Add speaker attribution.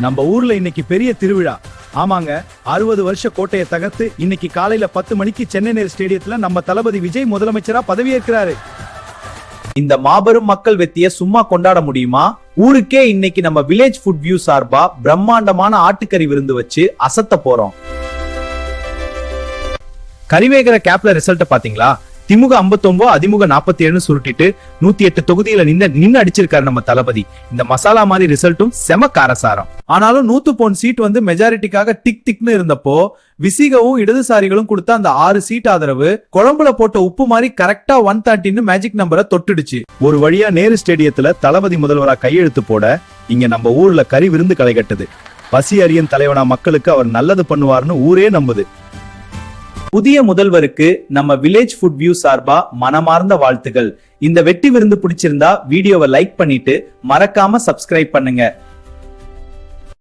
Speaker 1: நம்ம ஊர்ல இன்னைக்கு பெரிய திருவிழா. ஆமாங்க, 60 வருஷ கோட்டையை தகர்த்து இன்னைக்கு காலையில 10 மணிக்கு சென்னை நேரு ஸ்டேடியத்துல நம்ம தளபதி விஜய் முதலமைச்சரா பதவியேற்கிறாரு.
Speaker 2: இந்த மாபெரும் மக்கள் வெற்றியை சும்மா கொண்டாட முடியுமா? ஊருக்கே இன்னைக்கு நம்ம வில்லேஜ் ஃபுட் வியூ சார்பா பிரம்மாண்டமான ஆட்டுக்கறி விருந்து வச்சு அசத்த போறோம். கரிவேகர கேப்ல ரிசல்ட் பாத்தீங்களா? திமுக 59, அதிமுக 47 சுருட்டிட்டு 108 தொகுதியில நின்னு அடிச்சிருக்காரு நம்ம தளபதி. இந்த மசாலா மாதிரி ரிசல்ட்டும் செம காரசாரம். ஆனாலும் 100 பவுண்ட் சீட் வந்து மெஜாரிட்டிக்காக டிக் டிக்னு இருந்தப்போ விசிகவும் இடதுசாரிகளும் கொடுத்த அந்த 6 சீட் ஆதரவு குழம்புல போட்ட உப்பு மாதிரி கரெக்டா 130 மேஜிக் நம்பரை தொட்டுடுச்சு.
Speaker 1: ஒரு வழியா நேரு ஸ்டேடியத்துல தளபதி முதல்வரா கையெழுத்து போட இங்க நம்ம ஊர்ல கறி விருந்து களை கட்டுது. பசி அறியும் தலைவனா மக்களுக்கு அவர் நல்லது பண்ணுவார்னு ஊரே நம்புது.
Speaker 2: புதிய முதல்வருக்கு நம்ம வில்லேஜ் ஃபுட் வியூ சார்பா மனமார்ந்த வாழ்த்துகள். இந்த வெட்டி விருந்து பிடிச்சிருந்தா வீடியோவை லைக் பண்ணிட்டு மறக்காம சப்ஸ்கிரைப் பண்ணுங்க.